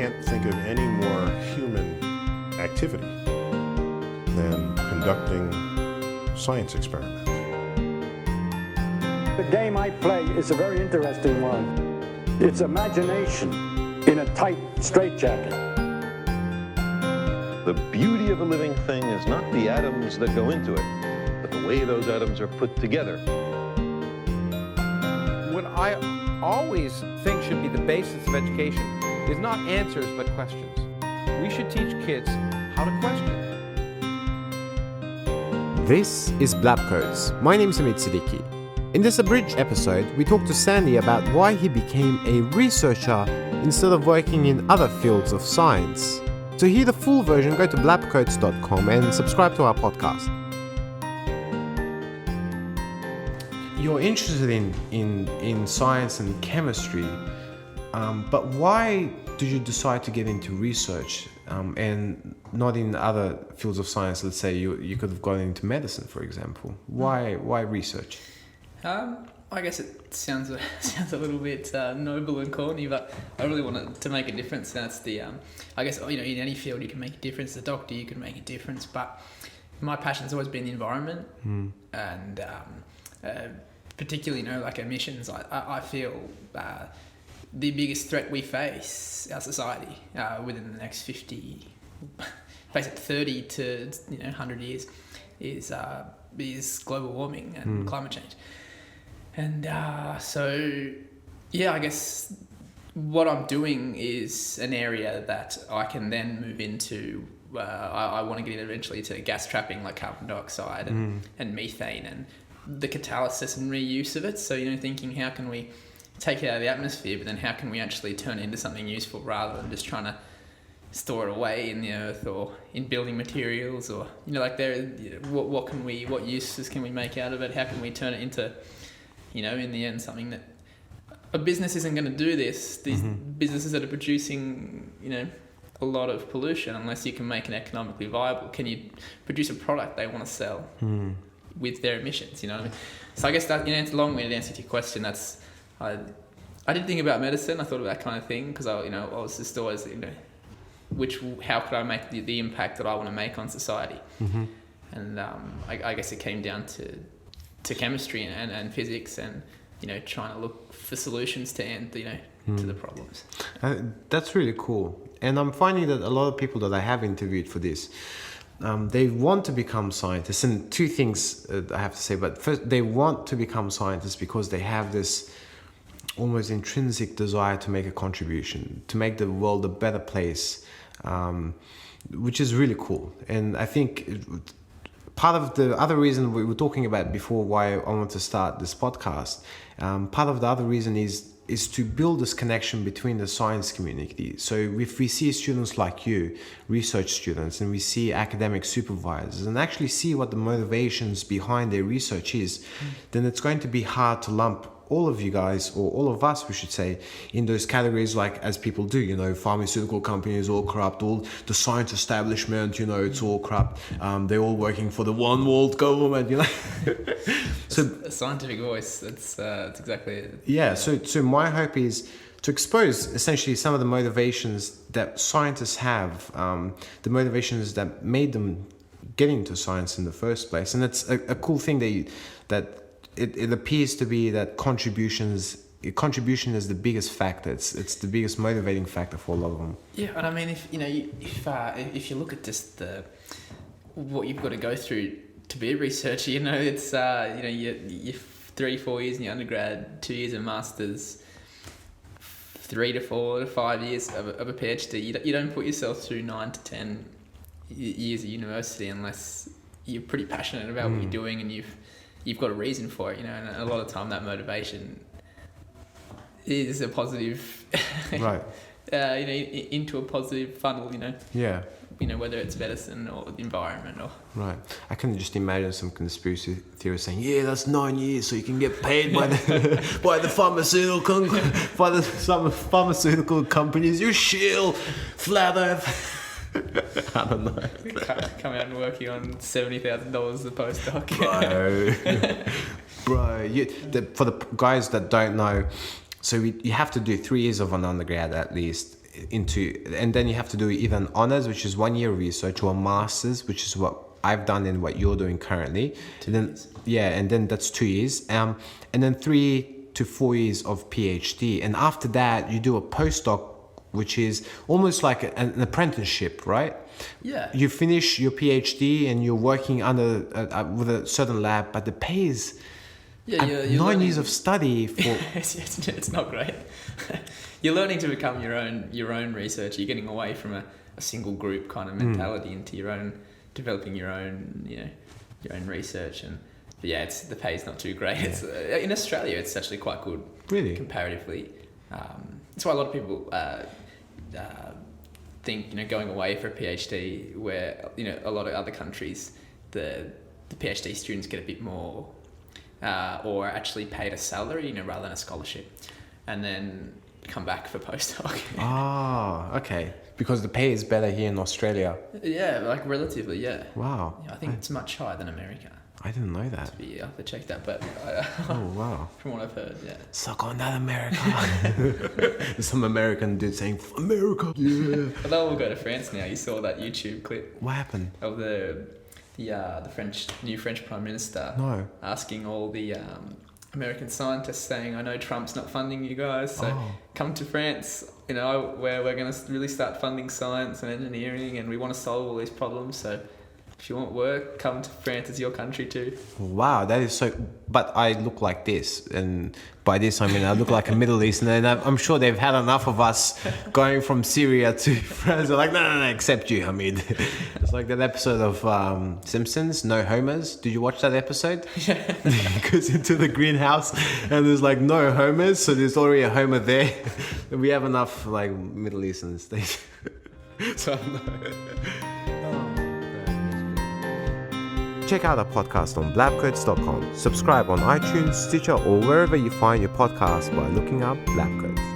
can't think of any more human activity than conducting science experiments. The game I play is a very interesting one. It's imagination in a tight straitjacket. The beauty of a living thing is not the atoms that go into it, but the way those atoms are put together. What I always think should be the basis of education is not answers, but questions. We should teach kids how to question. This is BLab Codes. My name is Amit Siddiqui. In this abridged episode, we talk to Sandy about why he became a researcher instead of working in other fields of science. To hear the full version, go to blabcodes.com and subscribe to our podcast. You're interested in science and chemistry, but why did you decide to get into research and not in other fields of science? Let's say you could have gone into medicine, for example. Why research? I guess it sounds a little bit noble and corny, but I really wanted to make a difference. That's the I guess in any field you can make a difference. As a doctor, you can make a difference, but my passion's always been the environment, and particularly like emissions. I feel the biggest threat we face, our society, within the next 30 to 100 years, is global warming and climate change. And so, I guess what I'm doing is an area that I can then move into. I want to get in eventually to gas trapping like carbon dioxide and methane and the catalysis and reuse of it. So, thinking how can we take it out of the atmosphere, but then how can we actually turn it into something useful rather than just trying to store it away in the earth or in building materials or, what uses can we make out of it? How can we turn it into, in the end, something that a business isn't going to do this. These businesses that are producing, a lot of pollution, unless you can make it economically viable, can you produce a product they want to sell with their emissions? So I guess that, it's a long-winded answer to your question. I didn't think about medicine. I thought about that kind of thing because I was just always, how could I make the impact that I want to make on society? And I guess it came down to chemistry and physics and trying to look for solutions to end to the problems. That's really cool. And I'm finding that a lot of people that I have interviewed for this, they want to become scientists. And two things I have to say. But first, they want to become scientists because they have this almost intrinsic desire to make a contribution, to make the world a better place, which is really cool. And I think part of the other reason we were talking about before why I want to start this podcast, part of the other reason is to build this connection between the science community. So if we see students like you, research students, and we see academic supervisors and actually see what the motivations behind their research is, then it's going to be hard to lump all of you guys, or all of us, we should say, in those categories, like as people do, pharmaceutical companies all corrupt, all the science establishment, it's all corrupt. They're all working for the one world government, So a scientific voice. That's exactly it. Yeah. So my hope is to expose essentially some of the motivations that scientists have, the motivations that made them get into science in the first place, and it's a cool thing that it appears to be that contribution is the biggest factor. It's the biggest motivating factor for a lot of them. Yeah, and I mean, if you look at just what you've got to go through to be a researcher, it's you 3-4 years in your undergrad, 2 years in masters, 3 to 4 to 5 years of a PhD. You don't put yourself through 9 to 10 years of university unless you're pretty passionate about what you're doing and you've got a reason for it, and a lot of the time that motivation is a positive, right? Into a positive funnel, Yeah. Whether it's medicine or the environment or. Right. I can just imagine some conspiracy theorists saying, "Yeah, that's 9 years, so you can get paid by the pharmaceutical companies. You shill, flat Earth." I don't know. Come out and working on $70,000 as a postdoc. Bro. For the guys that don't know, so you have to do 3 years of an undergrad at least and then you have to do either an honors, which is 1 year of research, or a master's, which is what I've done and what you're doing currently. And then that's 2 years. And then 3 to 4 years of PhD. And after that, you do a postdoc, which is almost like an apprenticeship, right? Yeah. You finish your PhD and you're working under with a certain lab, but the pay is you're 9 learning- years of study for. it's not great. You're learning to become your own researcher. You're getting away from a single group kind of mentality into your own, developing your own research. And but yeah, the pay's not too great. It's in Australia, it's actually quite good, Really? comparatively. That's why a lot of people think going away for a PhD, where a lot of other countries the PhD students get a bit more, or actually paid a salary, rather than a scholarship, and then come back for postdoc. Okay. Because the pay is better here in Australia. Yeah, like relatively, yeah. Wow. Yeah, I think it's much higher than America. I didn't know that. I have to check that, but Oh, wow. from what I've heard, yeah. Suck on that, America. There's some American dude saying, America, yeah. But they'll all go to France now. You saw that YouTube clip What happened? of the new French Prime Minister No. asking all the American scientists, saying, "I know Trump's not funding you guys, so come to France. Where we're going to really start funding science and engineering, and we want to solve all these problems. So if you want work, come to France. It's your country too." Wow, that is so. But I look like this, and by this I mean I look like a Middle Easterner, and I'm sure they've had enough of us going from Syria to France. They're like, no, except you, Hamid. It's like that episode of Simpsons, No Homers. Did you watch that episode? Yeah. He goes into the greenhouse, and there's like no homers, so there's already a homer there. We have enough like Middle Easterners. So I'm not. Check out our podcast on blabcodes.com. Subscribe on iTunes, Stitcher, or wherever you find your podcast by looking up Blab Codes.